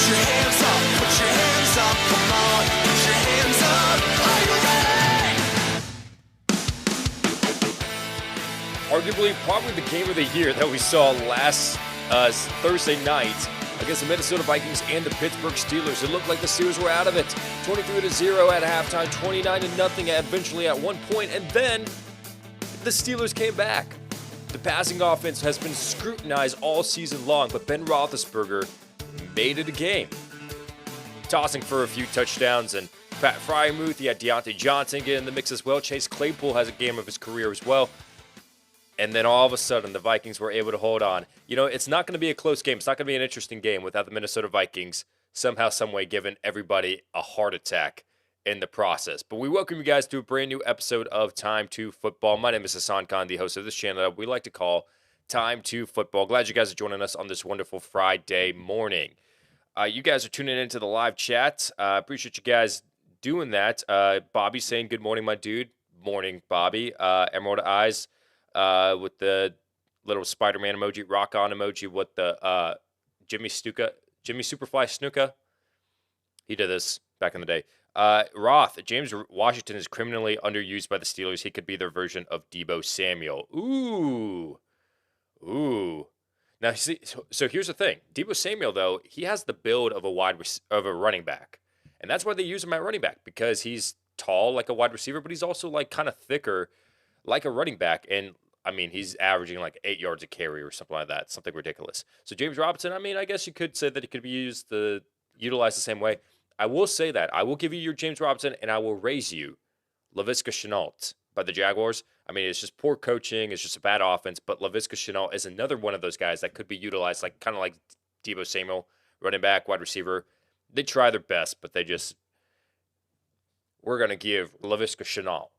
your hands up, put your hands up, come on, put your hands up, are you ready? Arguably, probably the game of the year that we saw last Thursday night against the Minnesota Vikings and the Pittsburgh Steelers. It looked like the Steelers were out of it. 23-0 at halftime, 29-0 eventually at one point, and then the Steelers came back. The passing offense has been scrutinized all season long, but Ben Roethlisberger made it a game. Tossing for a few touchdowns, and Pat Freiermuth, you had Deontay Johnson get in the mix as well. Chase Claypool has a game of his career as well. And then all of a sudden, the Vikings were able to hold on. You know, it's not going to be a close game. It's not going to be an interesting game without the Minnesota Vikings somehow, someway giving everybody a heart attack in the process. But we welcome you guys to a brand new episode of Time2Football. My name is Hassan Khan, the host of this channel that we like to call Time2Football. Glad you guys are joining us on this wonderful Friday morning. You guys are tuning into the live chat. Appreciate you guys doing that. Bobby saying good morning, my dude. Morning, Bobby. Emerald Eyes. With the little Spider-Man emoji, rock on emoji with the Jimmy Superfly Snuka. He did this back in the day. Roth, James Washington is criminally underused by the Steelers. He could be their version of Deebo Samuel. Ooh. Now, see, so here's the thing. Deebo Samuel, though, he has the build of a running back. And that's why they use him at running back, because he's tall like a wide receiver, but he's also like kind of thicker like a running back. And I mean, he's averaging like 8 yards a carry or something like that. Something ridiculous. So James Robinson, I mean, I guess you could say that he could be utilized the same way. I will say that. I will give you your James Robinson, and I will raise you Laviska Shenault by the Jaguars. I mean, it's just poor coaching. It's just a bad offense. But Laviska Shenault is another one of those guys that could be utilized like kind of like Deebo Samuel, running back, wide receiver. They try their best, but we're going to give Laviska Shenault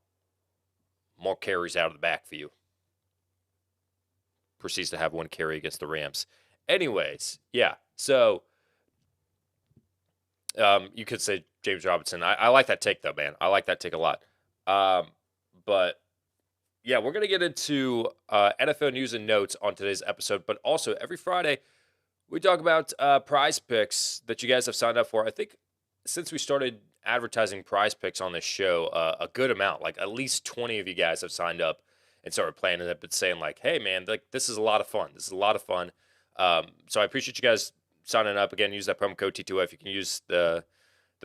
more carries out of the back for you. Proceeds to have one carry against the Rams. Anyways, yeah. So you could say James Robinson. I like that take, though, man. I like that take a lot. But, yeah, we're going to get into NFL news and notes on today's episode. But also, every Friday, we talk about PrizePicks that you guys have signed up for. I think since we started advertising PrizePicks on this show, a good amount, like at least 20 of you guys have signed up and started playing it, but saying like, hey, man, like this is a lot of fun. This is a lot of fun. So I appreciate you guys signing up. Again, use that promo code T2F. You can use the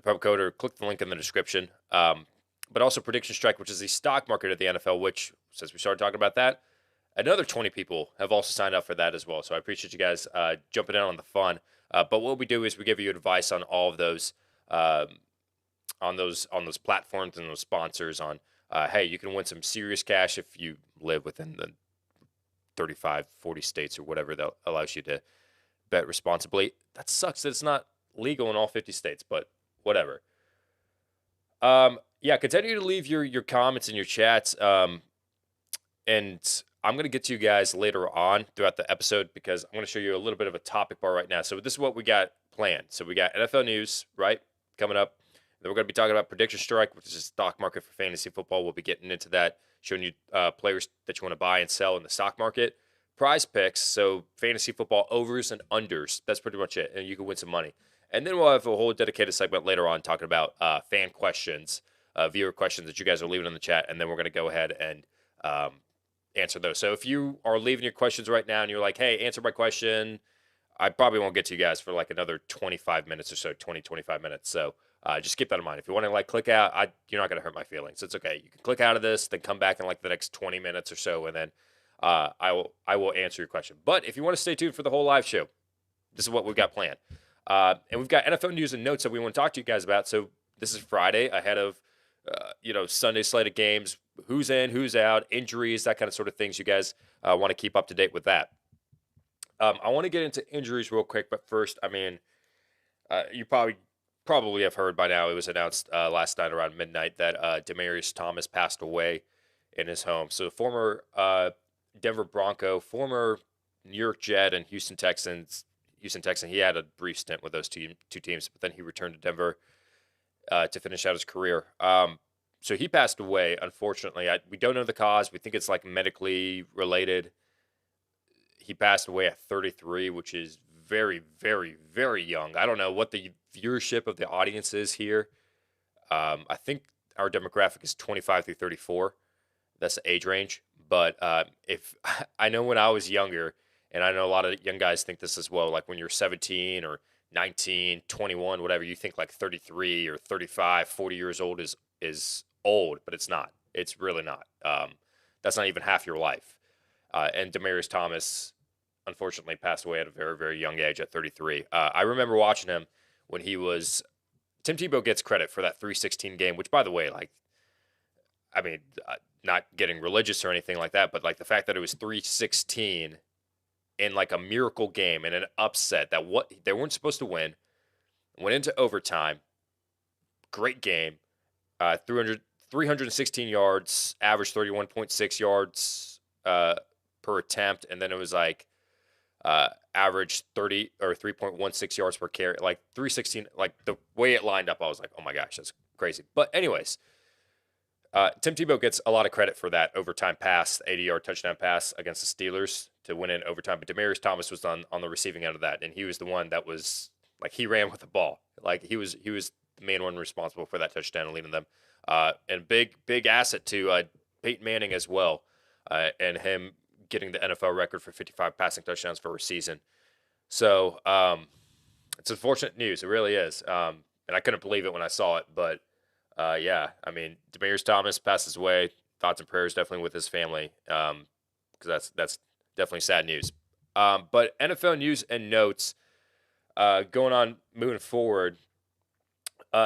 promo code or click the link in the description. But also PredictionStrike, which is the stock market of the NFL, which, since we started talking about that, another 20 people have also signed up for that as well. So I appreciate you guys jumping in on the fun. But what we do is we give you advice on all of those, on those platforms and those sponsors on, hey, you can win some serious cash if you live within the 35, 40 states or whatever that allows you to bet responsibly. That sucks that it's not legal in all 50 states, but whatever. Yeah, continue to leave your comments and your chats. And I'm going to get to you guys later on throughout the episode because I'm going to show you a little bit of a topic bar right now. So this is what we got planned. So we got NFL news, right, coming up. Then we're going to be talking about PredictionStrike, which is a stock market for fantasy football. We'll be getting into that, showing you players that you want to buy and sell in the stock market. PrizePicks, so fantasy football overs and unders. That's pretty much it, and you can win some money. And then we'll have a whole dedicated segment later on talking about fan questions, viewer questions that you guys are leaving in the chat, and then we're going to go ahead and answer those. So if you are leaving your questions right now and you're like, hey, answer my question, I probably won't get to you guys for like another 25 minutes or so, 25 minutes. So just keep that in mind. If you want to like click out, you're not going to hurt my feelings. It's okay. You can click out of this, then come back in like the next 20 minutes or so, and then I will answer your question. But if you want to stay tuned for the whole live show, this is what we've got planned. And we've got NFL news and notes that we want to talk to you guys about. So this is Friday ahead of Sunday slate of games. Who's in, who's out, injuries, that kind of sort of things. You guys want to keep up to date with that. I want to get into injuries real quick, but first, I mean, you probably have heard by now. It was announced last night around midnight that Demaryius Thomas passed away in his home. So former Denver Bronco, former New York Jet, and Houston Texan. He had a brief stint with those two teams, but then he returned to Denver to finish out his career. So he passed away, unfortunately. We don't know the cause. We think it's like medically related. He passed away at 33, which is very, very, very young. I don't know what the viewership of the audience is here. I think our demographic is 25 through 34. That's the age range. But if I know when I was younger, and I know a lot of young guys think this as well, like when you're 17 or 19, 21, whatever, you think like 33 or 35, 40 years old is old, but it's not. It's really not. That's not even half your life. And Demaryius Thomas, unfortunately, passed away at a very, very young age at 33. I remember watching him when he was. Tim Tebow gets credit for that 316 game, which, by the way, like, I mean, not getting religious or anything like that, but like the fact that it was 316 in like a miracle game and an upset that what they weren't supposed to win, went into overtime. Great game. 316 yards, average 31.6 yards per attempt, and then it was like average 30 or 3.16 yards per carry. Like 316, like the way it lined up, I was like, oh my gosh, that's crazy. But anyways, Tim Tebow gets a lot of credit for that overtime pass, 80-yard touchdown pass against the Steelers to win in overtime. But Demaryius Thomas was on the receiving end of that, and he was the one that was like he ran with the ball. Like he was the main one responsible for that touchdown and leading them. And big asset to Peyton Manning as well, and him getting the NFL record for 55 passing touchdowns for a season. So it's unfortunate news. It really is. And I couldn't believe it when I saw it. But, yeah, I mean, Demaryius Thomas passes away. Thoughts and prayers definitely with his family because that's definitely sad news. But NFL news and notes going on moving forward.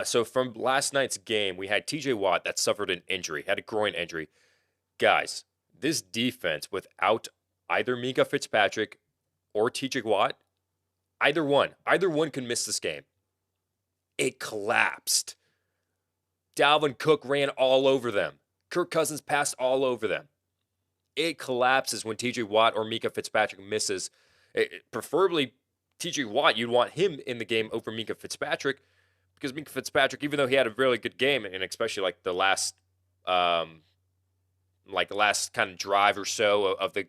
So from last night's game, we had TJ Watt that suffered an injury, had a groin injury. Guys, this defense without either Mika Fitzpatrick or TJ Watt, either one can miss this game. It collapsed. Dalvin Cook ran all over them. Kirk Cousins passed all over them. It collapses when TJ Watt or Mika Fitzpatrick misses. Preferably TJ Watt, you'd want him in the game over Mika Fitzpatrick because Mika Fitzpatrick, even though he had a really good game, and especially like the last kind of drive or so of the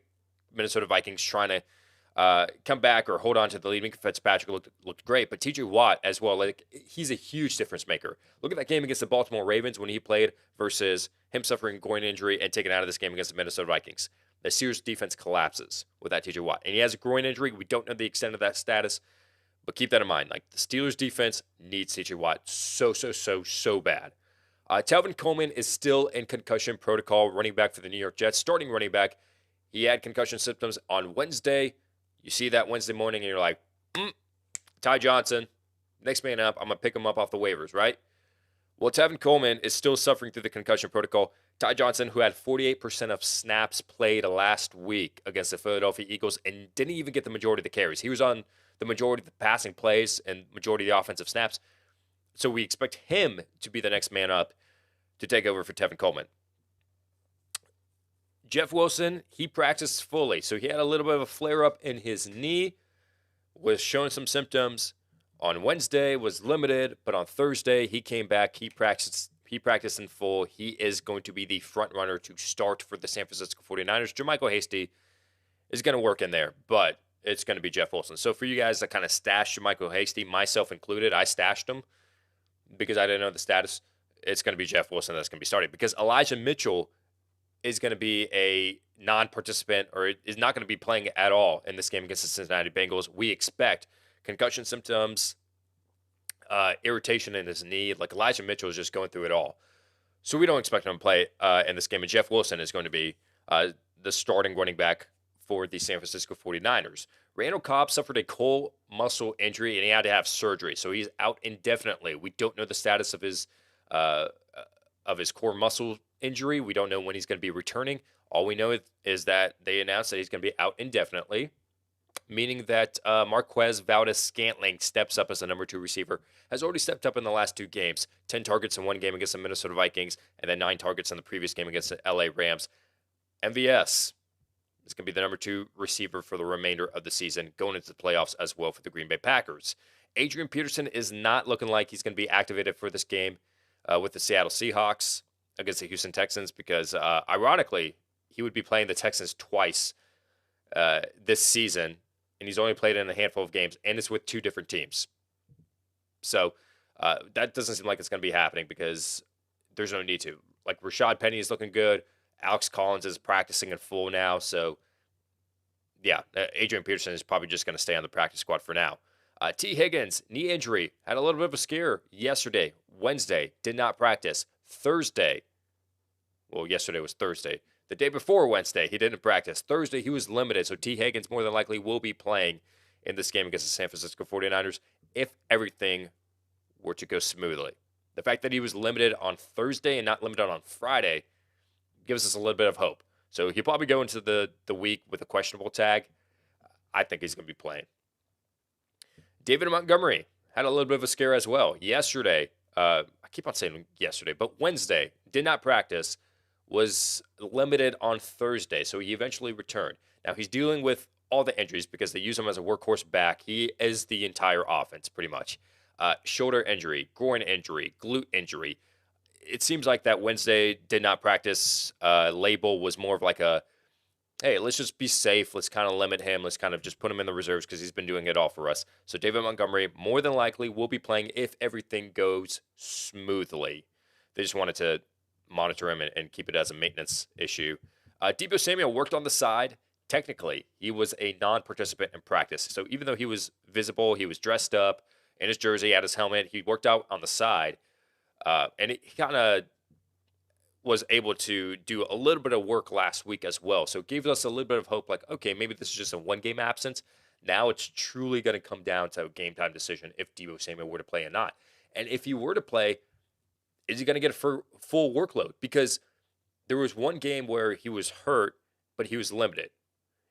Minnesota Vikings trying to come back or hold on to the lead. Mika Fitzpatrick looked great, but TJ Watt as well, like he's a huge difference maker. Look at that game against the Baltimore Ravens when he played versus him suffering a groin injury and taken out of this game against the Minnesota Vikings. The Steelers defense collapses with that TJ Watt. And he has a groin injury. We don't know the extent of that status, but keep that in mind. Like the Steelers defense needs TJ Watt so bad. Telvin Coleman is still in concussion protocol, running back for the New York Jets, starting running back. He had concussion symptoms on Wednesday. You see that Wednesday morning and you're like, Ty Johnson, next man up. I'm going to pick him up off the waivers, right? Well, Tevin Coleman is still suffering through the concussion protocol. Ty Johnson, who had 48% of snaps played last week against the Philadelphia Eagles and didn't even get the majority of the carries. He was on the majority of the passing plays and majority of the offensive snaps. So we expect him to be the next man up to take over for Tevin Coleman. Jeff Wilson, he practiced fully. So he had a little bit of a flare-up in his knee, was showing some symptoms. On Wednesday, was limited, but on Thursday, he came back. He practiced in full. He is going to be the front runner to start for the San Francisco 49ers. JaMychal Hasty is going to work in there, but it's going to be Jeff Wilson. So for you guys that kind of stashed JaMychal Hasty, myself included, I stashed him because I didn't know the status. It's going to be Jeff Wilson that's going to be starting because Elijah Mitchell is going to be a non-participant or is not going to be playing at all in this game against the Cincinnati Bengals. We expect concussion symptoms, irritation in his knee. Like Elijah Mitchell is just going through it all. So we don't expect him to play in this game. And Jeff Wilson is going to be the starting running back for the San Francisco 49ers. Randall Cobb suffered a core muscle injury and he had to have surgery. So he's out indefinitely. We don't know the status of his core muscle injury. We don't know when he's going to be returning. All we know is that they announced that he's going to be out indefinitely, meaning that Marquez Valdes-Scantling steps up as the number 2 receiver, has already stepped up in the last 2 games, 10 targets in one game against the Minnesota Vikings, and then 9 targets in the previous game against the LA Rams. MVS is going to be the number 2 receiver for the remainder of the season, going into the playoffs as well for the Green Bay Packers. Adrian Peterson is not looking like he's going to be activated for this game with the Seattle Seahawks against the Houston Texans because, ironically, he would be playing the Texans twice this season and he's only played in a handful of games, and it's with 2 different teams. So that doesn't seem like it's going to be happening because there's no need to. Like Rashad Penny is looking good. Alex Collins is practicing in full now. So yeah, Adrian Peterson is probably just going to stay on the practice squad for now. T. Higgins, knee injury, had a little bit of a scare yesterday. Wednesday, did not practice. Thursday, well, yesterday was Thursday. The day before Wednesday, he didn't practice. Thursday, he was limited. So T. Higgins more than likely will be playing in this game against the San Francisco 49ers if everything were to go smoothly. The fact that he was limited on Thursday and not limited on Friday gives us a little bit of hope. So he'll probably go into the week with a questionable tag. I think he's going to be playing. David Montgomery had a little bit of a scare as well. Yesterday, I keep on saying yesterday, but Wednesday, did not practice, was limited on Thursday, so he eventually returned. Now, he's dealing with all the injuries because they use him as a workhorse back. He is the entire offense, pretty much. Shoulder injury, groin injury, glute injury. It seems like that Wednesday did not practice label was more of like a, hey, let's just be safe. Let's kind of limit him. Let's kind of just put him in the reserves because he's been doing it all for us. So David Montgomery more than likely will be playing if everything goes smoothly. They just wanted to monitor him and keep it as a maintenance issue. Deebo Samuel worked on the side. Technically, he was a non-participant in practice. So even though he was visible, he was dressed up in his jersey, had his helmet, he worked out on the side. And he kind of was able to do a little bit of work last week as well. So it gave us a little bit of hope, like, okay, maybe this is just a one-game absence. Now it's truly going to come down to a game-time decision if Deebo Samuel were to play or not. And if he were to play, is he going to get a full workload? Because there was one game where he was hurt, but he was limited.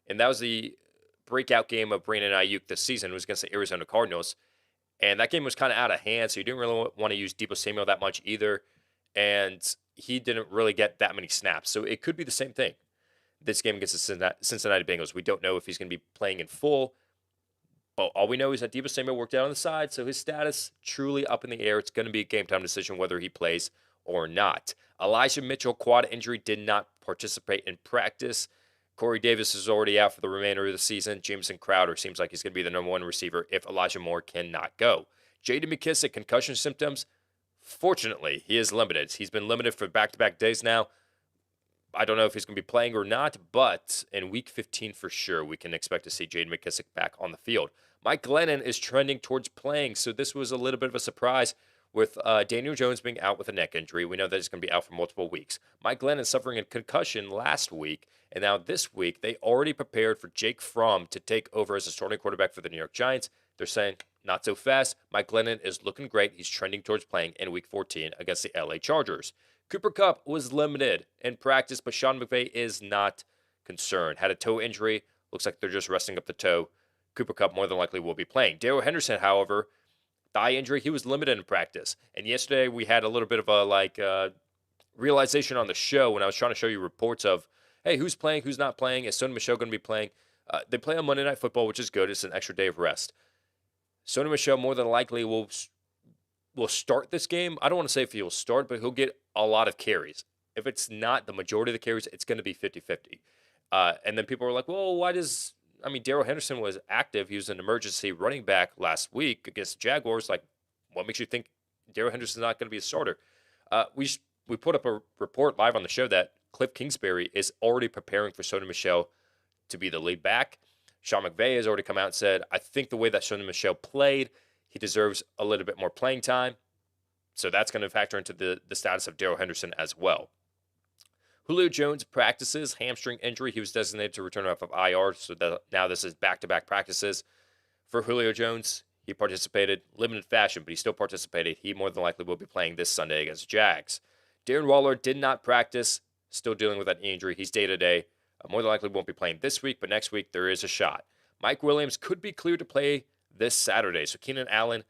And that was the breakout game of Brandon Ayuk this season. It was against the Arizona Cardinals. And that game was kind of out of hand, so you didn't really want to use Deebo Samuel that much either. And he didn't really get that many snaps. So it could be the same thing. This game against the Cincinnati Bengals, we don't know if he's going to be playing in full. But all we know is that Deebo Samuel worked out on the side, so his status truly up in the air. It's going to be a game-time decision whether he plays or not. Elijah Mitchell, quad injury, did not participate in practice. Corey Davis is already out for the remainder of the season. Jameson Crowder seems like he's going to be the number one receiver if Elijah Moore cannot go. J.D. McKissick, concussion symptoms. Fortunately, he is limited. He's been limited for back-to-back days now. I don't know if he's going to be playing or not, but in Week 15 for sure, we can expect to see J.D. McKissick back on the field. Mike Glennon is trending towards playing, so this was a little bit of a surprise with Daniel Jones being out with a neck injury. We know that he's going to be out for multiple weeks. Mike Glennon suffering a concussion last week, and now this week, they already prepared for Jake Fromm to take over as a starting quarterback for the New York Giants. They're saying, not so fast. Mike Glennon is looking great. He's trending towards playing in Week 14 against the LA Chargers. Cooper Kupp was limited in practice, but Sean McVay is not concerned. Had a toe injury. Looks like they're just resting up the toe. Cooper Kupp more than likely will be playing. Darrell Henderson, however, thigh injury, he was limited in practice. And yesterday we had a little bit of a realization on the show when I was trying to show you reports of, hey, who's playing, who's not playing? Is Sony Michel going to be playing? They play on Monday Night Football, which is good. It's an extra day of rest. Sony Michel more than likely will start this game. I don't want to say if he'll start, but he'll get a lot of carries. If it's not the majority of the carries, it's going to be 50-50. And then people were like, well, Darrell Henderson was active. He was an emergency running back last week against the Jaguars. Like, what makes you think Darrell Henderson's not going to be a starter? We put up a report live on the show that Cliff Kingsbury is already preparing for Sony Michel to be the lead back. Sean McVay has already come out and said, I think the way that Sony Michel played, he deserves a little bit more playing time. So that's going to factor into the status of Darrell Henderson as well. Julio Jones practices, hamstring injury. He was designated to return off of IR, so now this is back-to-back practices for Julio Jones. He participated, limited fashion, but he still participated. He more than likely will be playing this Sunday against Jags. Darren Waller did not practice, still dealing with that knee injury. He's day-to-day. More than likely won't be playing this week, but next week there is a shot. Mike Williams could be cleared to play this Saturday. So Keenan Allen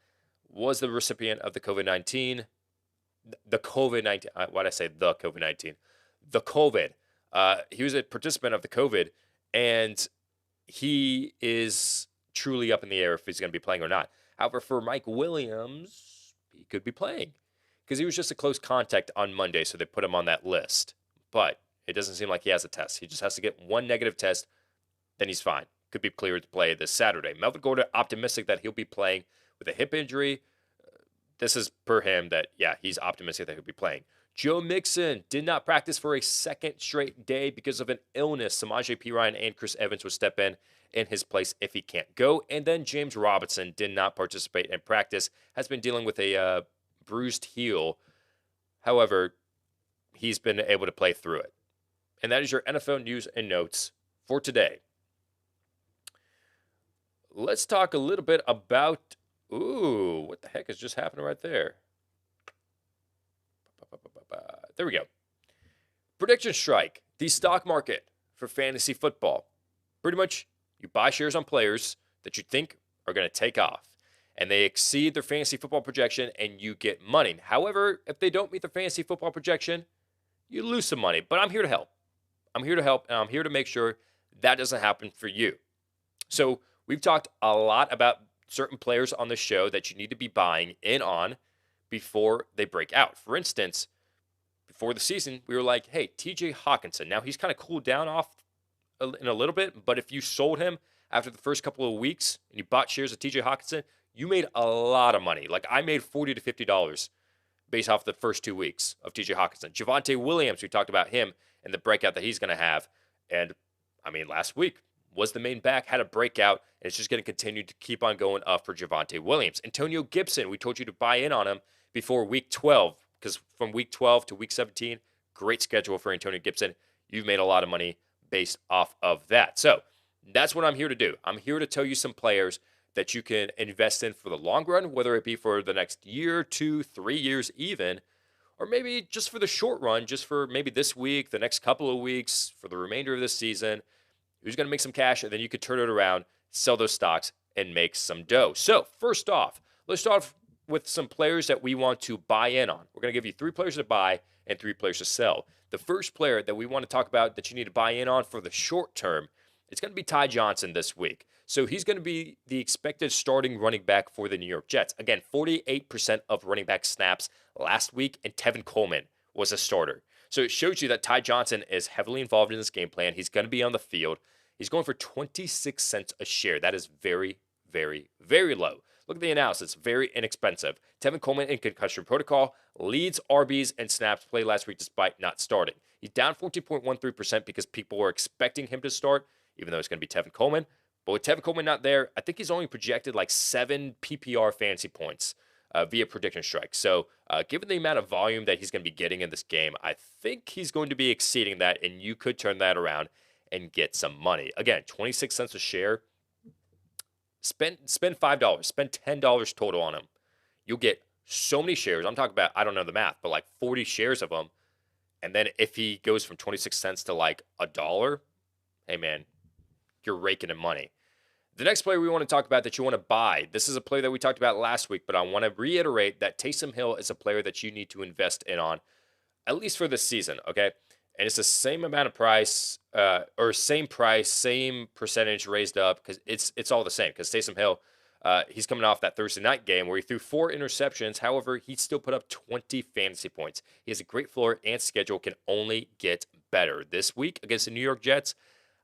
was the recipient of the COVID-19. The COVID-19. Why did I say the COVID-19? The COVID. He was a participant of the COVID, and he is truly up in the air if he's going to be playing or not. However, for Mike Williams, he could be playing because he was just a close contact on Monday, so they put him on that list. But it doesn't seem like he has a test. He just has to get one negative test, then he's fine. could be cleared to play this Saturday. Melvin Gordon, optimistic that he'll be playing with a hip injury. This is per him that, yeah, he's optimistic that he'll be playing. Joe Mixon did not practice for a second straight day because of an illness. Samaje Perine and Chris Evans will step in his place if he can't go. And then James Robinson did not participate in practice, has been dealing with a bruised heel. However, he's been able to play through it. And that is your NFL news and notes for today. Let's talk a little bit about, what the heck is just happening right there? There we go. PredictionStrike, the stock market for fantasy football. Pretty much, you buy shares on players that you think are going to take off, and they exceed their fantasy football projection, and you get money. However, if they don't meet their fantasy football projection, you lose some money. But I'm here to help. I'm here to help, and I'm here to make sure that doesn't happen for you. So we've talked a lot about certain players on the show that you need to be buying in on before they break out. For instance, before the season, we were like, hey, TJ Hawkinson. Now, he's kind of cooled down off in a little bit, but if you sold him after the first couple of weeks and you bought shares of TJ Hawkinson, you made a lot of money. Like, I made $40 to $50 based off the first 2 weeks of TJ Hawkinson. Javonte Williams, we talked about him and the breakout that he's going to have. And, I mean, last week was the main back, had a breakout, and it's just going to continue to keep on going up for Javonte Williams. Antonio Gibson, we told you to buy in on him before week 12, because from week 12 to week 17, great schedule for Antonio Gibson. You've made a lot of money based off of that. So that's what I'm here to do. I'm here to tell you some players that you can invest in for the long run, whether it be for the next year, 2, 3 years even, or maybe just for the short run, just for maybe this week, the next couple of weeks, for the remainder of this season, who's going to make some cash, and then you could turn it around, sell those stocks, and make some dough. So first off, let's start off with some players that we want to buy in on. We're going to give you 3 players to buy and 3 players to sell. The first player that we want to talk about that you need to buy in on for the short term, it's going to be Ty Johnson this week. So he's going to be the expected starting running back for the New York Jets. Again, 48% of running back snaps last week, and Tevin Coleman was a starter. So it shows you that Ty Johnson is heavily involved in this game plan. He's going to be on the field. He's going for 26 cents a share. That is very, very, very low. Look at the analysis. Very inexpensive. Tevin Coleman in concussion protocol leads RBs and snaps played last week despite not starting. He's down 14.13% because people were expecting him to start, even though it's going to be Tevin Coleman. But with Tevin Coleman not there, I think he's only projected like 7 PPR fantasy points via PredictionStrike. So given the amount of volume that he's going to be getting in this game, I think he's going to be exceeding that, and you could turn that around and get some money. Again, 26 cents a share. Spend $5. Spend $10 total on him. You'll get so many shares. I'm talking about, I don't know the math, but like 40 shares of them. And then if he goes from 26 cents to like $1, hey man, you're raking in money. The next player we want to talk about that you want to buy, this is a player that we talked about last week, but I want to reiterate that Taysom Hill is a player that you need to invest in on, at least for this season, okay? And it's the same amount of price, or same price, same percentage raised up, because it's all the same. Because Taysom Hill, he's coming off that Thursday night game where he threw 4 interceptions. However, he still put up 20 fantasy points. He has a great floor, and schedule can only get better. This week against the New York Jets,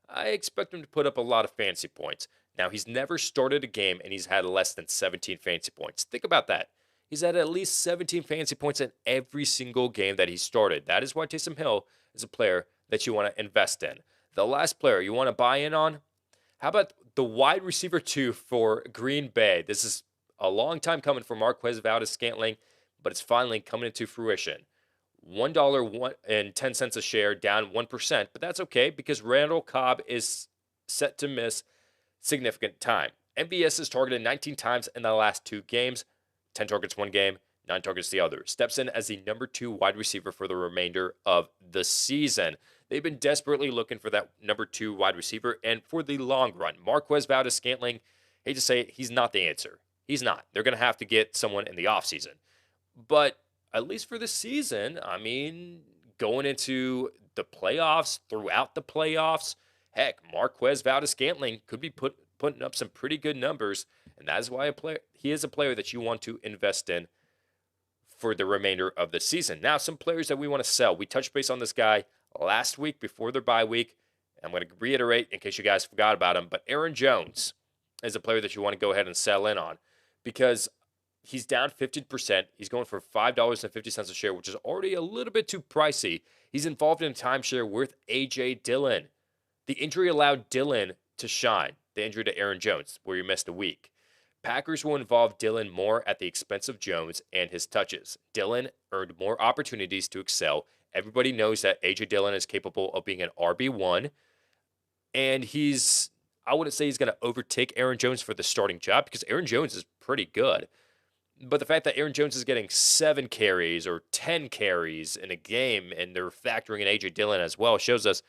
I expect him to put up a lot of fantasy points. Now, he's never started a game, and he's had less than 17 fantasy points. Think about that. He's had at least 17 fantasy points in every single game that he started. That is why Taysom Hill is a player that you want to invest in. The last player you want to buy in on, how about the wide receiver 2 for Green Bay? This is a long time coming for Marquez Valdes-Scantling, but it's finally coming into fruition. $1.10 a share, down 1%, but that's okay because Randall Cobb is set to miss significant time. MVS is targeted 19 times in the last 2 games, 10 targets one game, 9 targets the other. Steps in as the number 2 wide receiver for the remainder of the season. They've been desperately looking for that number 2 wide receiver, and for the long run, Marquez Valdes-Scantling, hate to say it, he's not the answer. He's not. They're going to have to get someone in the offseason. But at least for the season, I mean, going into the playoffs, throughout the playoffs, heck, Marquez Valdes-Scantling could be putting up some pretty good numbers, and that is why he is a player that you want to invest in for the remainder of the season. Now, some players that we want to sell. We touched base on this guy last week before their bye week. I'm going to reiterate in case you guys forgot about him, but Aaron Jones is a player that you want to go ahead and sell in on because he's down 15%. He's going for $5.50 a share, which is already a little bit too pricey. He's involved in a timeshare with A.J. Dillon. The injury allowed Dillon to shine, the injury to Aaron Jones, where he missed a week. Packers will involve Dillon more at the expense of Jones and his touches. Dillon earned more opportunities to excel. Everybody knows that A.J. Dillon is capable of being an RB1, and I wouldn't say he's going to overtake Aaron Jones for the starting job because Aaron Jones is pretty good. But the fact that Aaron Jones is getting 7 carries or 10 carries in a game and they're factoring in A.J. Dillon as well shows us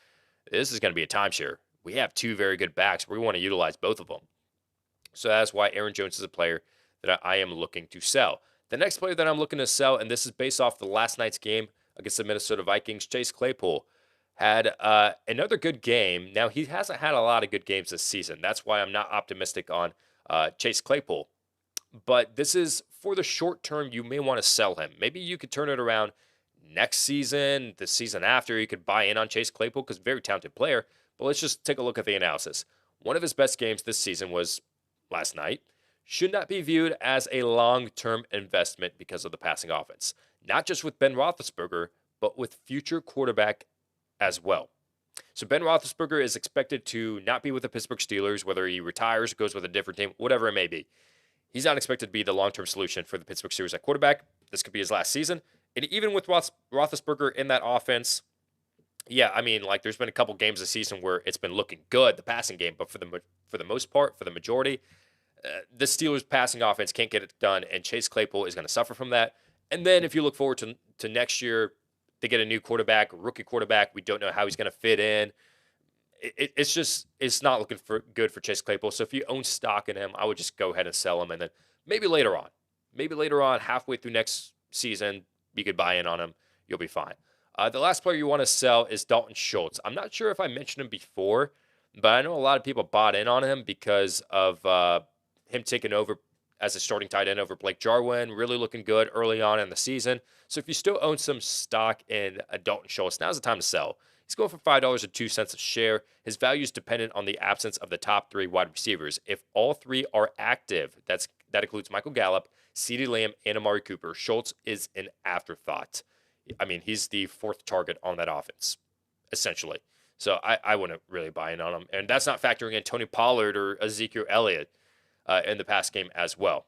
this is going to be a timeshare. We have 2 very good backs. We want to utilize both of them. So that's why Aaron Jones is a player that I am looking to sell. The next player that I'm looking to sell, and this is based off the last night's game against the Minnesota Vikings, Chase Claypool had another good game. Now, he hasn't had a lot of good games this season. That's why I'm not optimistic on Chase Claypool. But this is for the short term, you may want to sell him. Maybe you could turn it around next season, the season after. You could buy in on Chase Claypool because very talented player. But let's just take a look at the analysis. One of his best games this season was last night. Should not be viewed as a long-term investment because of the passing offense. Not just with Ben Roethlisberger, but with future quarterback as well. So Ben Roethlisberger is expected to not be with the Pittsburgh Steelers, whether he retires, goes with a different team, whatever it may be. He's not expected to be the long-term solution for the Pittsburgh Steelers at quarterback. This could be his last season. And even with Roethlisberger in that offense, yeah, I mean, like there's been a couple games this season where it's been looking good, the passing game, but for the most part, for the majority, the Steelers' passing offense can't get it done, and Chase Claypool is going to suffer from that. And then if you look forward to next year, they get a new quarterback, a rookie quarterback. We don't know how he's going to fit in. It's not looking good for Chase Claypool. So if you own stock in him, I would just go ahead and sell him, and then maybe later on, halfway through next season, you could buy in on him. You'll be fine. The last player you want to sell is Dalton Schultz. I'm not sure if I mentioned him before, but I know a lot of people bought in on him because of him taking over as a starting tight end over Blake Jarwin, really looking good early on in the season. So if you still own some stock in Dalton Schultz, now's the time to sell. He's going for $5.02 a share. His value is dependent on the absence of the top 3 wide receivers. If all 3 are active, that includes Michael Gallup, CeeDee Lamb, and Amari Cooper, Schultz is an afterthought. I mean, he's the 4th target on that offense, essentially. So I wouldn't really buy in on him. And that's not factoring in Tony Pollard or Ezekiel Elliott in the past game as well.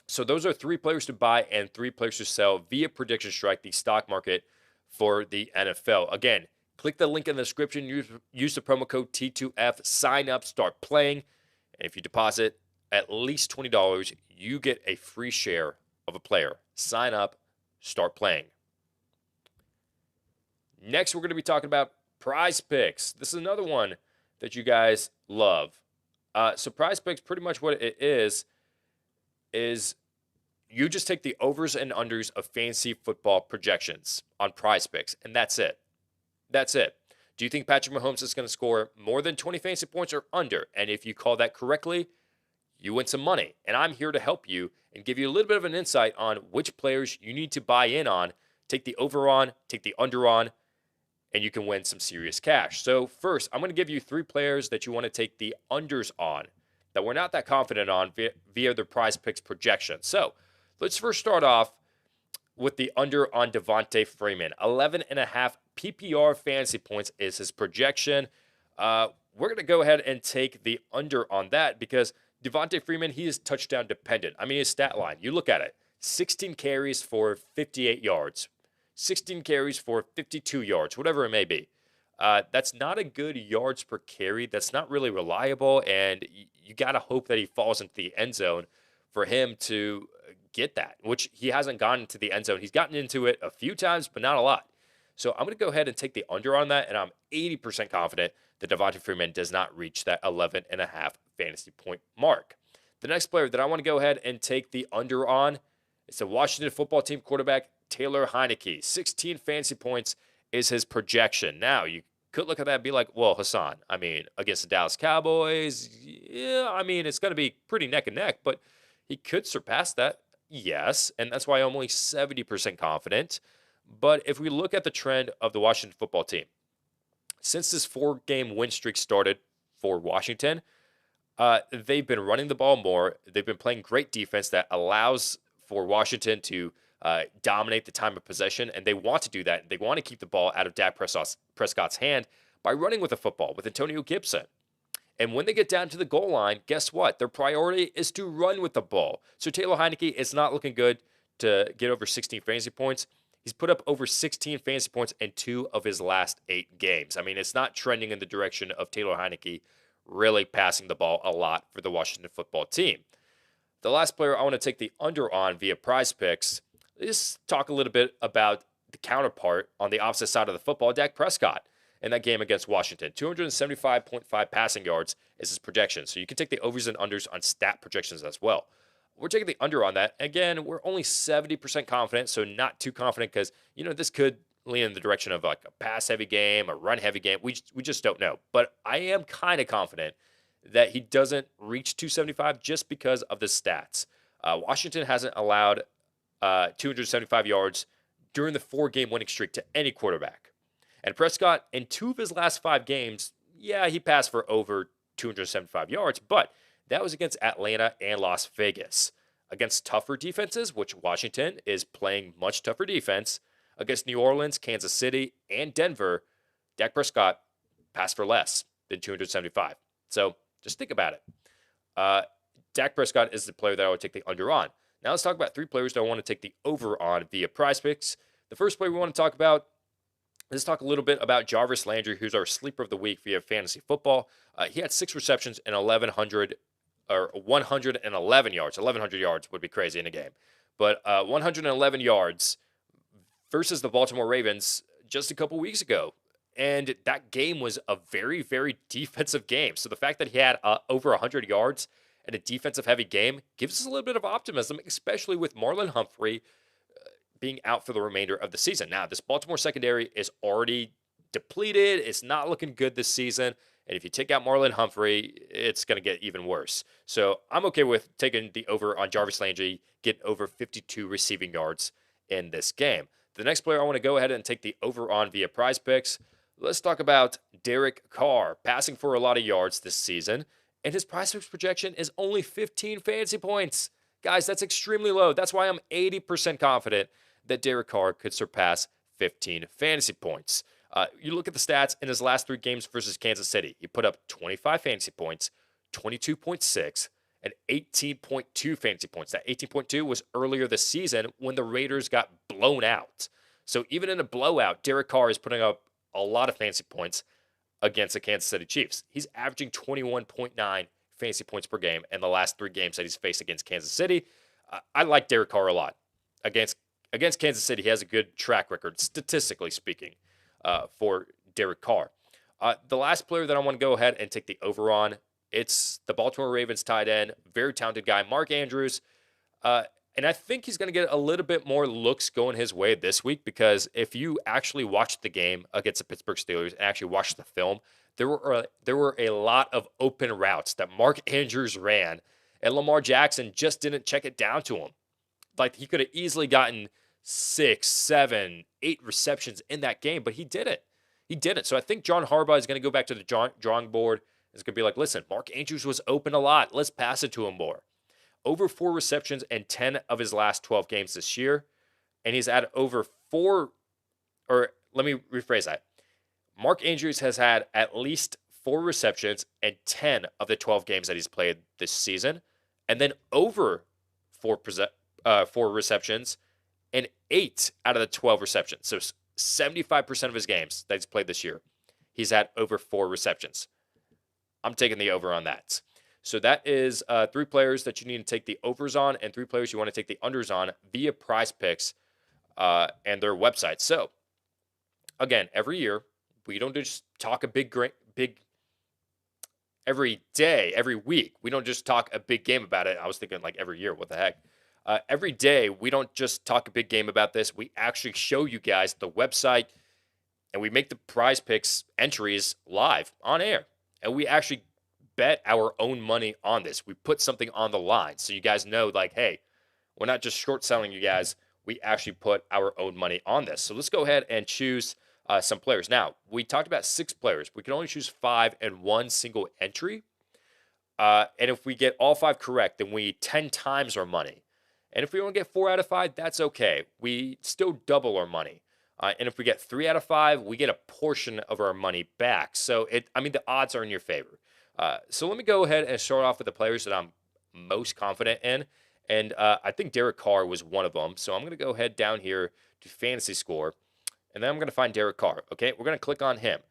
So those are 3 players to buy and 3 players to sell via PredictionStrike, the stock market for the NFL. Again, click the link in the description. Use the promo code T2F. Sign up. Start playing. And if you deposit at least $20, you get a free share of a player. Sign up. Start playing. Next, we're going to be talking about PrizePicks. This is another one that you guys love. So PrizePicks, pretty much what it is you just take the overs and unders of fantasy football projections on PrizePicks, and that's it. That's it. Do you think Patrick Mahomes is going to score more than 20 fantasy points or under? And if you call that correctly, you win some money. And I'm here to help you and give you a little bit of an insight on which players you need to buy in on, take the over on, take the under on, and you can win some serious cash. So first, I'm going to give you 3 players that you want to take the unders on that we're not that confident on via the PrizePicks projection. So let's first start off with the under on Devante Freeman. 11.5 PPR fantasy points is his projection. We're going to go ahead and take the under on that because Devante Freeman, he is touchdown dependent. I mean, his stat line, you look at it, 16 carries for 58 yards. 16 carries for 52 yards, whatever it may be. That's not a good yards per carry. That's not really reliable, and you got to hope that he falls into the end zone for him to get that, which he hasn't gotten into the end zone. He's gotten into it a few times, but not a lot. So I'm going to go ahead and take the under on that, and I'm 80% confident that Devante Freeman does not reach that 11.5 fantasy point mark. The next player that I want to go ahead and take the under on is the Washington football team quarterback, Taylor Heineke. 16 fantasy points is his projection. Now, you could look at that and be like, well, Hassan, I mean, against the Dallas Cowboys, yeah, I mean, it's going to be pretty neck and neck, but he could surpass that, yes, and that's why I'm only 70% confident. But if we look at the trend of the Washington football team, since this 4-game win streak started for Washington, they've been running the ball more. They've been playing great defense that allows for Washington to dominate the time of possession, and they want to do that. They want to keep the ball out of Dak Prescott's hand by running with the football with Antonio Gibson. And when they get down to the goal line, guess what? Their priority is to run with the ball. So Taylor Heinicke is not looking good to get over 16 fantasy points. He's put up over 16 fantasy points in 2 of his last 8 games. I mean, it's not trending in the direction of Taylor Heinicke really passing the ball a lot for the Washington football team. The last player I want to take the under on via PrizePicks is talk a little bit about the counterpart on the opposite side of the football, Dak Prescott. In that game against Washington, 275.5 passing yards is his projection. So you can take the overs and unders on stat projections as well. We're taking the under on that. Again, we're only 70% confident, so not too confident because, this could lean in the direction of like a pass-heavy game, a run-heavy game. We just don't know. But I am kind of confident that he doesn't reach 275 just because of the stats. Washington hasn't allowed 275 yards during the 4-game winning streak to any quarterback. And Prescott, in 2 of his last 5 games, he passed for over 275 yards, but that was against Atlanta and Las Vegas. Against tougher defenses, which Washington is playing much tougher defense, against New Orleans, Kansas City, and Denver, Dak Prescott passed for less than 275. So just think about it. Dak Prescott is the player that I would take the under on. Now let's talk about 3 players that I want to take the over on via PrizePicks. The first player we want to talk about, let's talk a little bit about Jarvis Landry, who's our sleeper of the week via fantasy football. He had 6 receptions and 111 yards. 1,100 yards would be crazy in a game. But 111 yards versus the Baltimore Ravens just a couple weeks ago. And that game was a very, very defensive game. So the fact that he had over 100 yards in a defensive-heavy game gives us a little bit of optimism, especially with Marlon Humphrey being out for the remainder of the season. Now, this Baltimore secondary is already depleted. It's not looking good this season. And if you take out Marlon Humphrey, it's going to get even worse. So I'm okay with taking the over on Jarvis Landry, getting over 52 receiving yards in this game. The next player I want to go ahead and take the over on via PrizePicks. Let's talk about Derek Carr, passing for a lot of yards this season. And his PrizePicks projection is only 15 fantasy points. Guys, that's extremely low. That's why I'm 80% confident that Derek Carr could surpass 15 fantasy points. You look at the stats in his last 3 games versus Kansas City. He put up 25 fantasy points, 22.6, and 18.2 fantasy points. That 18.2 was earlier this season when the Raiders got blown out. So even in a blowout, Derek Carr is putting up a lot of fantasy points against the Kansas City Chiefs. He's averaging 21.9 fantasy points per game in the last 3 games that he's faced against Kansas City. I like Derek Carr a lot. Against Kansas City, he has a good track record, statistically speaking, for Derek Carr. The last player that I want to go ahead and take the over on, it's the Baltimore Ravens tight end, very talented guy, Mark Andrews. And I think he's going to get a little bit more looks going his way this week because if you actually watched the game against the Pittsburgh Steelers and actually watched the film, there were a lot of open routes that Mark Andrews ran, and Lamar Jackson just didn't check it down to him. Like, he could have easily gotten 6, 7, 8 receptions in that game, but he didn't. He didn't. So I think John Harbaugh is going to go back to the drawing board. It's going to be like, listen, Mark Andrews was open a lot. Let's pass it to him more. Over 4 receptions in 10 of his last 12 games this year. And he's had over 4, or let me rephrase that. Mark Andrews has had at least 4 receptions in 10 of the 12 games that he's played this season. And then over 4 receptions in 8 out of the 12 receptions. So 75% of his games that he's played this year, he's had over 4 receptions. I'm taking the over on that. So that is 3 players that you need to take the overs on and 3 players you want to take the unders on via PrizePicks and their website. So, again, every year, we don't just talk a big every day, every week. We don't just talk a big game about it. I was thinking like every year. What the heck? Every day, we don't just talk a big game about this. We actually show you guys the website, and we make the PrizePicks entries live on air. And we actually bet our own money on this. We put something on the line so you guys know, like, hey, we're not just short selling you guys. We actually put our own money on this. So let's go ahead and choose some players. Now, we talked about 6 players. We can only choose 5 and 1 single entry. And if we get all 5 correct, then we 10 times our money. And if we only get 4 out of 5, that's okay. We still double our money. And if we get 3 out of 5, we get a portion of our money back. So, the odds are in your favor. So let me go ahead and start off with the players that I'm most confident in. And I think Derek Carr was one of them. So I'm going to go ahead down here to Fantasy Score. And then I'm going to find Derek Carr. Okay, we're going to click on him.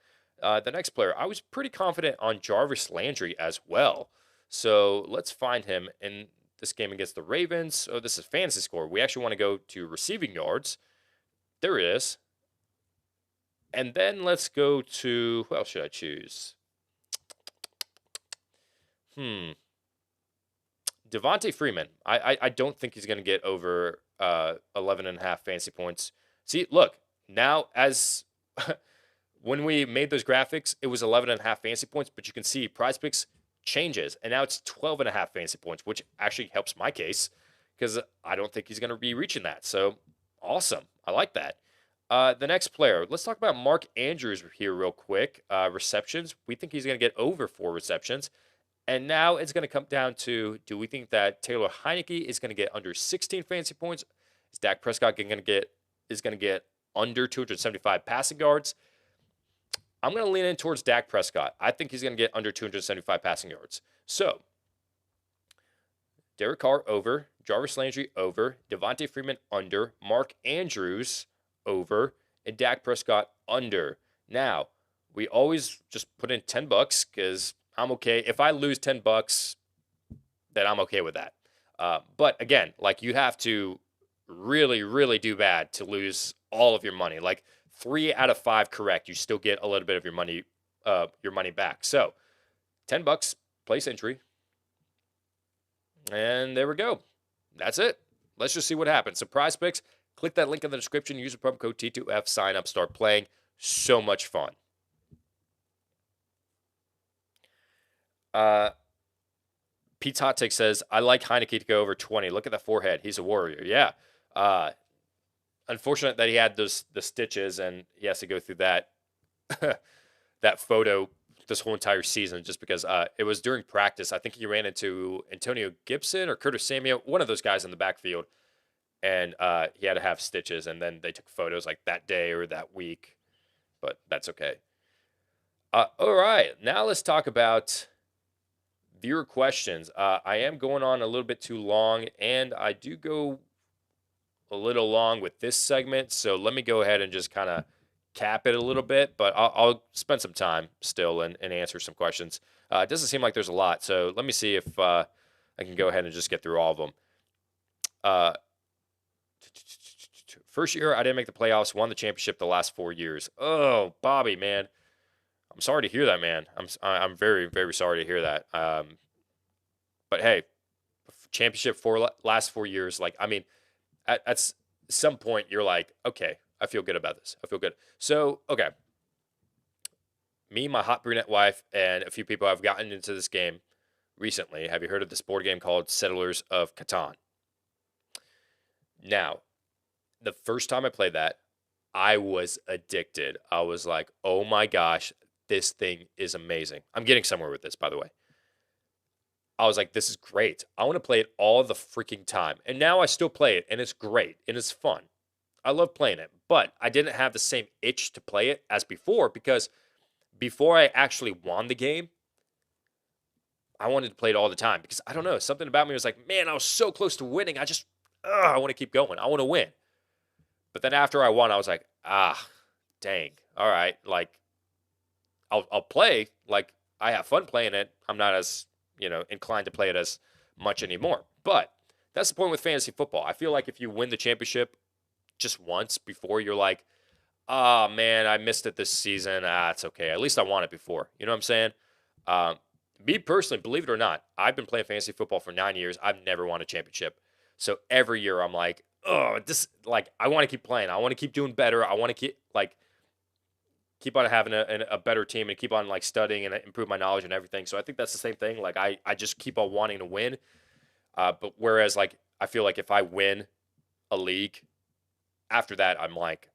The next player, I was pretty confident on Jarvis Landry as well. So let's find him in this game against the Ravens. Oh, this is Fantasy Score. We actually want to go to receiving yards. There it is. And then let's go to, who else should I choose? Devante Freeman. I don't think he's going to get over 11.5 fantasy points. See, look, now as when we made those graphics, it was 11.5 fantasy points, but you can see PrizePicks changes, and now it's 12.5 fantasy points, which actually helps my case because I don't think he's going to be reaching that. So awesome. I like that. The next player, let's talk about Mark Andrews here real quick. Receptions. We think he's going to get over 4 receptions. And now it's going to come down to, do we think that Taylor Heineke is going to get under 16 fantasy points? Is Dak Prescott going to get under 275 passing yards? I'm going to lean in towards Dak Prescott. I think he's going to get under 275 passing yards. So, Derek Carr over, Jarvis Landry over, Devante Freeman under, Mark Andrews over, and Dak Prescott under. Now, we always just put in $10 because I'm okay. If I lose $10, then I'm okay with that. But again, like, you have to really, really do bad to lose all of your money. Like 3 out of 5 correct, you still get a little bit of your money back. So $10, place entry. And there we go. That's it. Let's just see what happens. So PrizePicks, click that link in the description. Use the promo code T2F. Sign up. Start playing. So much fun. Pete's Hot Take says, I like Heineke to go over 20. Look at that forehead. He's a warrior. Yeah. Unfortunate that he had the stitches and he has to go through that that photo this whole entire season just because it was during practice. I think he ran into Antonio Gibson or Curtis Samuel, one of those guys in the backfield, and he had to have stitches, and then they took photos like that day or that week, but that's okay. All right, now let's talk about viewer questions. I am going on a little bit too long, and I do go a little long with this segment, so let me go ahead and just kind of cap it a little bit, but I'll spend some time still and answer some questions. It doesn't seem like there's a lot, so let me see if I can go ahead and just get through all of them. First year, I didn't make the playoffs, won the championship the last 4 years. Oh, Bobby, man. I'm sorry to hear that, man. I'm very, very sorry to hear that. But hey, championship for last 4 years, like, I mean, at some point you're like, okay, I feel good about this. I feel good. So, okay. Me, my hot brunette wife, and a few people have gotten into this game recently. Have you heard of this board game called Settlers of Catan? Now, the first time I played that, I was addicted. I was like, oh my gosh, this thing is amazing. I'm getting somewhere with this, by the way. I was like, this is great. I want to play it all the freaking time. And now I still play it, and it's great, and it's fun. I love playing it, but I didn't have the same itch to play it as before because before I actually won the game, I wanted to play it all the time because, I don't know, something about me was like, man, I was so close to winning. I want to keep going. I want to win. But then after I won, I was like, dang. All right, like, I'll play. Like, I have fun playing it. I'm not as, inclined to play it as much anymore. But that's the point with fantasy football. I feel like if you win the championship just once before, you're like, oh, man, I missed it this season. It's okay. At least I won it before. You know what I'm saying? Me personally, believe it or not, I've been playing fantasy football for 9 years. I've never won a championship. So every year I'm like, oh, I want to keep playing. I want to keep doing better. I want to keep on having a better team and keep on studying and improve my knowledge and everything. So I think that's the same thing. Like I just keep on wanting to win. But whereas I feel like if I win a league, after that I'm like,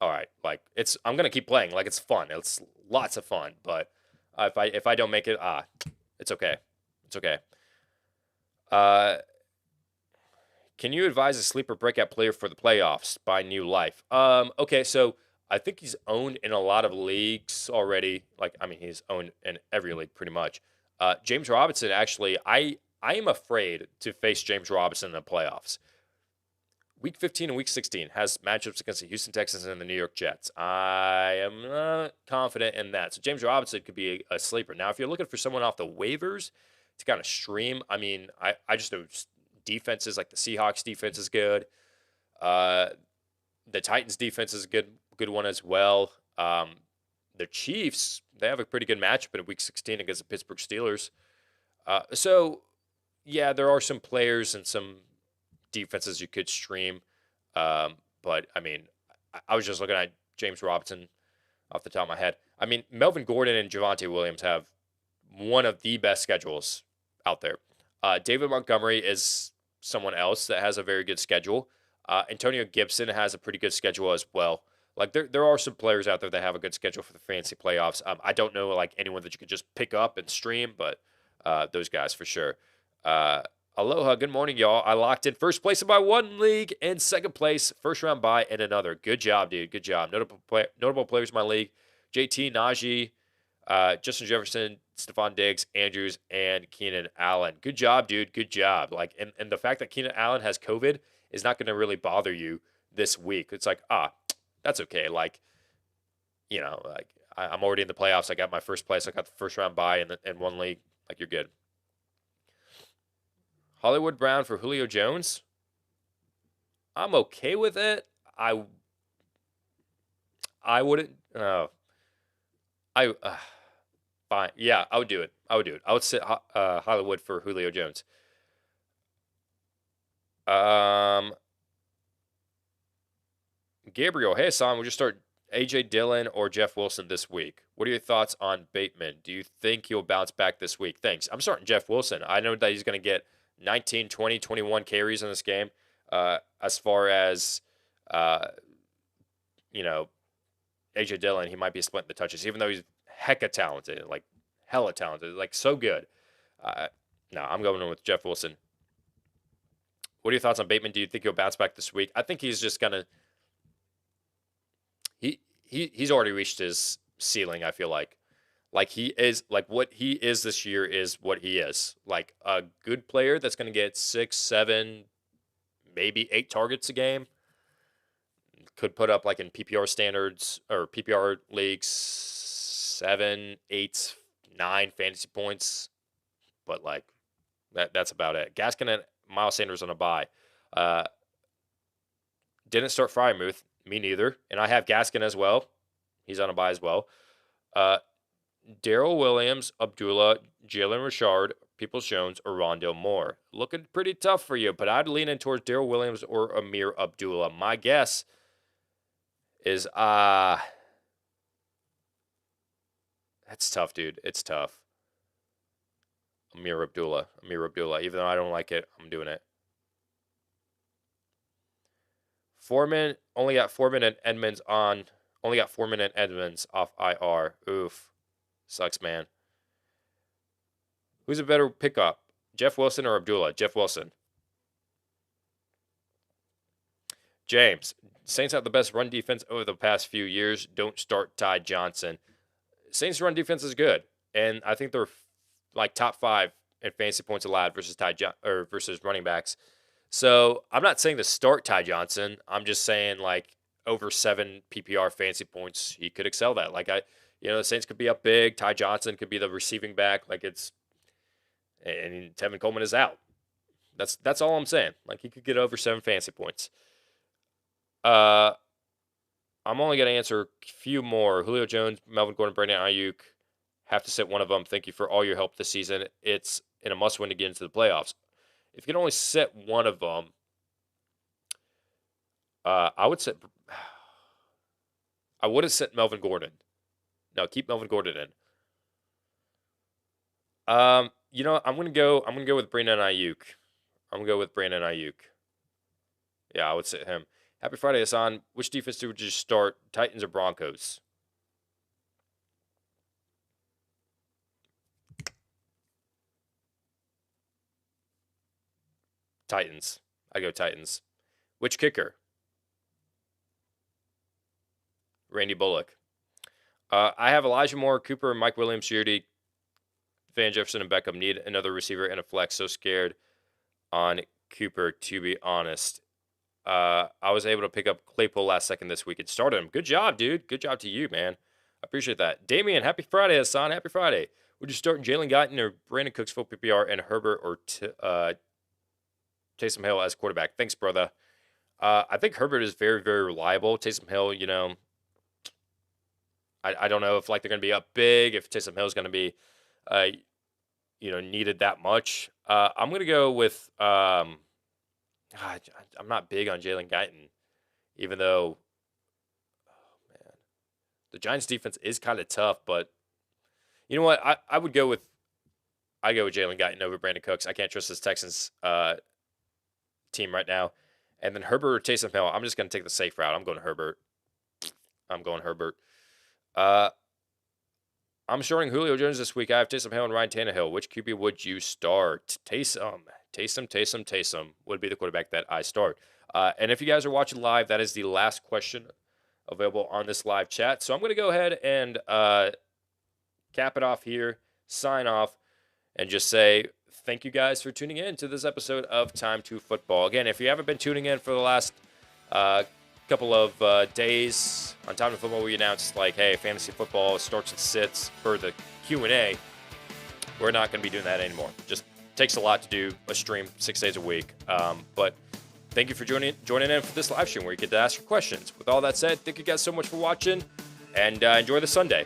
all right, like I'm gonna keep playing. Like it's fun. It's lots of fun. But if I don't make it, it's okay. It's okay. Uh, can you advise a sleeper breakout player for the playoffs by New Life? Okay, so I think he's owned in a lot of leagues already. Like, I mean, he's owned in every league pretty much. James Robinson, actually, I am afraid to face James Robinson in the playoffs. Week 15 and Week 16 has matchups against the Houston Texans and the New York Jets. I am not confident in that. So James Robinson could be a sleeper. Now, if you're looking for someone off the waivers to kind of stream, I mean, I just know defenses like the Seahawks defense is good. The Titans defense is a good one as well. The Chiefs, they have a pretty good matchup in Week 16 against the Pittsburgh Steelers. So, yeah, there are some players and some defenses you could stream. But, I mean, I was just looking at James Robinson off the top of my head. I mean, Melvin Gordon and Javonte Williams have one of the best schedules out there. David Montgomery is someone else that has a very good schedule. Antonio Gibson has a pretty good schedule as well. Like there are some players out there that have a good schedule for the fantasy playoffs. I don't know like anyone that you could just pick up and stream, but those guys for sure. Aloha, good morning, y'all. I locked in first place in my one league and second place, first round bye in another. Good job, dude. Good job. Notable players in my league: JT, Najee, Justin Jefferson, Stephon Diggs, Andrews, and Keenan Allen. Good job, dude. Good job. Like, and the fact that Keenan Allen has COVID is not going to really bother you this week. It's like, that's okay. Like, like I'm already in the playoffs. I got my first place. I got the first round bye in one league. Like, you're good. Hollywood Brown for Julio Jones. I'm okay with it. I wouldn't. Fine. Yeah, I would do it. I would sit Hollywood for Julio Jones. Gabriel, hey Hassan, would you start A.J. Dillon or Jeff Wilson this week? What are your thoughts on Bateman? Do you think he'll bounce back this week? Thanks. I'm starting Jeff Wilson. I know that he's going to get 19, 20, 21 carries in this game. As far as, A.J. Dillon, he might be splitting the touches, even though he's hecka talented, like hella talented, like so good. No, I'm going with Jeff Wilson. What are your thoughts on Bateman? Do you think he'll bounce back this week? I think he's just gonna. He's already reached his ceiling. I feel like he is like what he is this year is what he is. Like a good player that's gonna get 6, 7, maybe 8 targets a game. Could put up like in PPR standards or PPR leagues 7, 8, 9 fantasy points, but like that's about it. Gaskin and Miles Sanders on a bye. Didn't start Freiermuth. Me neither. And I have Gaskin as well. He's on a bye as well. Darrell Williams, Abdullah, Jalen Richard, Peoples-Jones, or Rondale Moore. Looking pretty tough for you, but I'd lean in towards Darrell Williams or Amir Abdullah. My guess is that's tough, dude. It's tough. Amir Abdullah. Even though I don't like it, I'm doing it. Foreman only got Foreman and Edmonds on. Only got Foreman and Edmonds off IR. Oof. Sucks, man. Who's a better pickup? Jeff Wilson or Abdullah? Jeff Wilson. James. Saints have the best run defense over the past few years. Don't start Ty Johnson. Saints run defense is good. And I think they're like top 5 in fantasy points allowed versus versus running backs. So I'm not saying to start Ty Johnson. I'm just saying like over 7 PPR fantasy points, he could excel that. Like the Saints could be up big. Ty Johnson could be the receiving back. Like and Tevin Coleman is out. That's all I'm saying. Like he could get over 7 fantasy points. I'm only going to answer a few more. Julio Jones, Melvin Gordon, Brandon Ayuk. Have to sit one of them. Thank you for all your help this season. It's in a must-win to get into the playoffs. If you can only sit one of them, I would have set Melvin Gordon. No, keep Melvin Gordon in. I'm gonna go with Brandon Ayuk. Yeah, I would sit him. Happy Friday, Hassan. Which defense would you start, Titans or Broncos? Titans. I go Titans. Which kicker? Randy Bullock. I have Elijah Moore, Cooper, Mike Williams, Judy, Van Jefferson, and Beckham. Need another receiver and a flex. So scared on Cooper, to be honest. I was able to pick up Claypool last second this week and started him. Good job, dude. Good job to you, man. I appreciate that. Damian, happy Friday, Hassan. Happy Friday. Would you start Jalen Guyton or Brandon Cooks full PPR and Herbert or Taysom Hill as quarterback? Thanks, brother. I think Herbert is very, very reliable. Taysom Hill, I don't know if they're going to be up big, if Taysom Hill is going to be, needed that much. I'm going to go with. I'm not big on Jalen Guyton, even though, man, the Giants' defense is kind of tough. But you know what? I would go with. I go with Jalen Guyton over Brandon Cooks. I can't trust this Texans team right now. And then Herbert or Taysom Hill. I'm just going to take the safe route. I'm going Herbert. I'm starting Julio Jones this week. I have Taysom Hill and Ryan Tannehill. Which QB would you start? Taysom would be the quarterback that I start. And if you guys are watching live, that is the last question available on this live chat. So I'm going to go ahead and cap it off here, sign off, and just say thank you guys for tuning in to this episode of Time to Football. Again, if you haven't been tuning in for the last couple of days on Time to Football, we announced hey, fantasy football starts and sits for the Q&A. We're not going to be doing that anymore. Just takes a lot to do a stream 6 days a week. But thank you for joining in for this live stream where you get to ask your questions. With all that said, thank you guys so much for watching, and enjoy the Sunday.